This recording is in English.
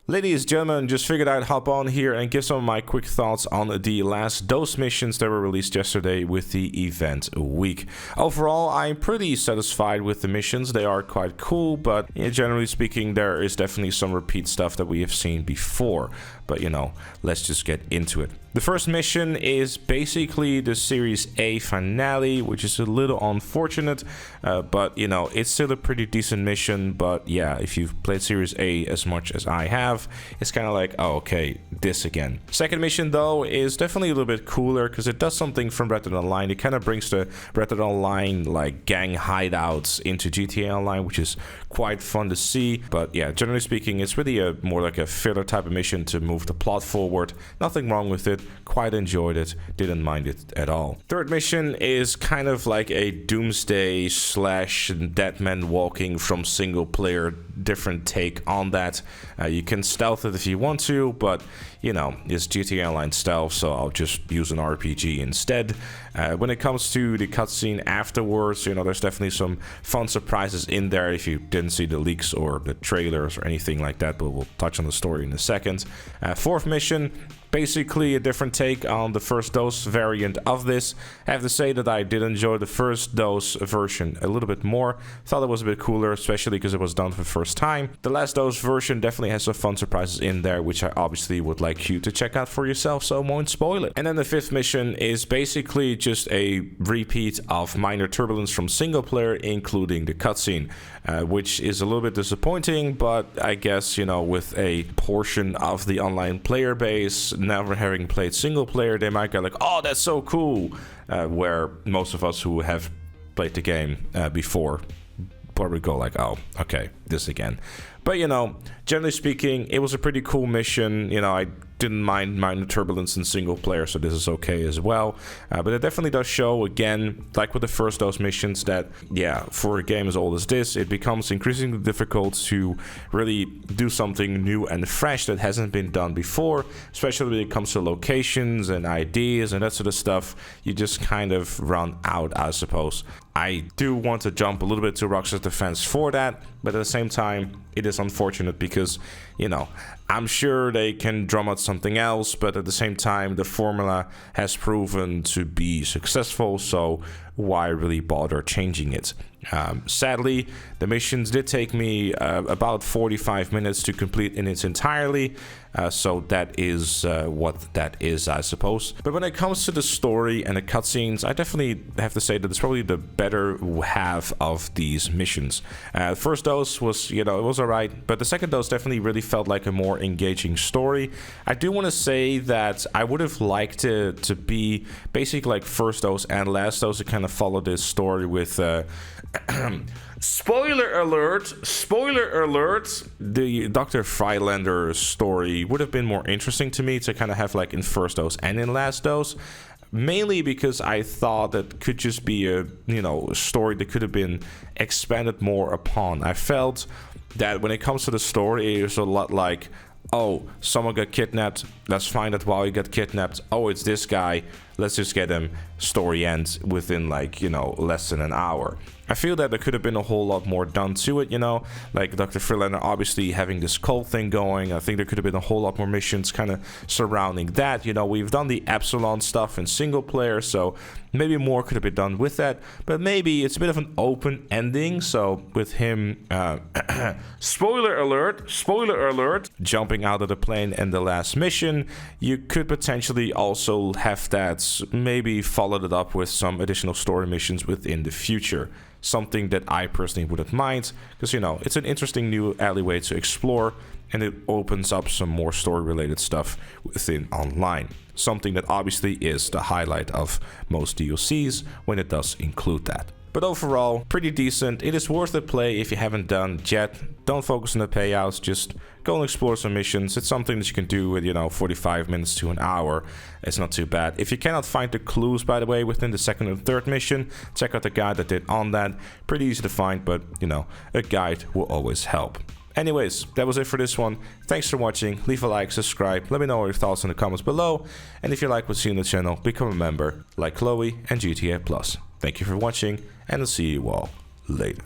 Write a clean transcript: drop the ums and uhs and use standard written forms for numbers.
Ladies and gentlemen, just figured I'd hop on here and give some of my quick thoughts on the last dose missions that were released yesterday with the event week. Overall, I'm pretty satisfied with the missions. They are quite cool, but generally speaking, there is definitely some repeat stuff that we have seen before. But let's just get into it. The first mission is basically the Series A finale, which is a little unfortunate, but it's still a pretty decent mission. But yeah, if you've played Series A as much as I have, it's kind of like, oh, okay, this again. Second mission, though, is definitely a little bit cooler because it does something from Red Dead Online. It kind of brings the Red Dead Online like gang hideouts into GTA Online, which is quite fun to see. But yeah, generally speaking, it's really more like a filler type of mission to move the plot forward. Nothing wrong with it. Quite enjoyed it. Didn't mind it at all. Third mission is kind of like a Doomsday / Deadman walking from single player. Different take on that. You can stealth it if you want to, but it's GTA Online stealth, so I'll just use an RPG instead. When it comes to the cutscene afterwards, there's definitely some fun surprises in there if you didn't see the leaks or the trailers or anything like that, but we'll touch on the story in a second. Fourth mission, basically a different take on the first dose variant of this. I have to say that I did enjoy the first dose version a little bit more. Thought it was a bit cooler, especially because it was done for the first time. The last dose version definitely has some fun surprises in there, which I obviously would like you to check out for yourself, so I won't spoil it. And then the fifth mission is basically just a repeat of minor turbulence from single player, including the cutscene, which is a little bit disappointing, but I guess, with a portion of the online player base never having played single player, they might go like, oh, that's so cool, where most of us who have played the game before probably go like, oh, okay, this again. But generally speaking, it was a pretty cool mission. I didn't mind minor turbulence in single player, so this is okay as well. But it definitely does show, again, like with the first dose missions, that yeah, for a game as old as this, it becomes increasingly difficult to really do something new and fresh that hasn't been done before, especially when it comes to locations and ideas and that sort of stuff. You just kind of run out, I suppose. I do want to jump a little bit to Rockstar's defense for that, but at the same time, it is unfortunate because, I'm sure they can drum out something else, but at the same time, the formula has proven to be successful, so why really bother changing it? Sadly, the missions did take me about 45 minutes to complete in its entirety, so that is what that is, I suppose. But when it comes to the story and the cutscenes, I definitely have to say that it's probably the better half of these missions. The first dose was, it was alright, but the second dose definitely really felt like a more engaging story. I do want to say that I would have liked it to be basically like first dose and last dose to kind of follow this story with spoiler alert, the Dr. Freilander story would have been more interesting to me to kind of have like in first dose and in last dose. Mainly because I thought that could just be a story that could have been expanded more upon. I felt that when it comes to the story, it was a lot like, oh, someone got kidnapped, let's find out why he got kidnapped. Oh, it's this guy, let's just get him. Story ends within like, less than an hour. I feel that there could have been a whole lot more done to it, like Dr. Freelander obviously having this cult thing going. I think there could have been a whole lot more missions kind of surrounding that. We've done the Epsilon stuff in single player, so maybe more could have been done with that. But maybe it's a bit of an open ending, so with him, spoiler alert, jumping out of the plane in the last mission, you could potentially also have that maybe followed it up with some additional story missions within the future. Something that I personally wouldn't mind, because it's an interesting new alleyway to explore, and it opens up some more story related stuff within online. Something that obviously is the highlight of most DLCs when it does include that. But overall, pretty decent. It is worth a play if you haven't done it yet. Don't focus on the payouts, just go and explore some missions. It's something that you can do with, 45 minutes to an hour. It's not too bad. If you cannot find the clues, by the way, within the second and third mission, check out the guide that did on that. Pretty easy to find, but, a guide will always help. Anyways, that was it for this one. Thanks for watching. Leave a like, subscribe. Let me know your thoughts in the comments below. And if you like what's seen on the channel, become a member like Chloe and GTA Plus. Thank you for watching, and I'll see you all later.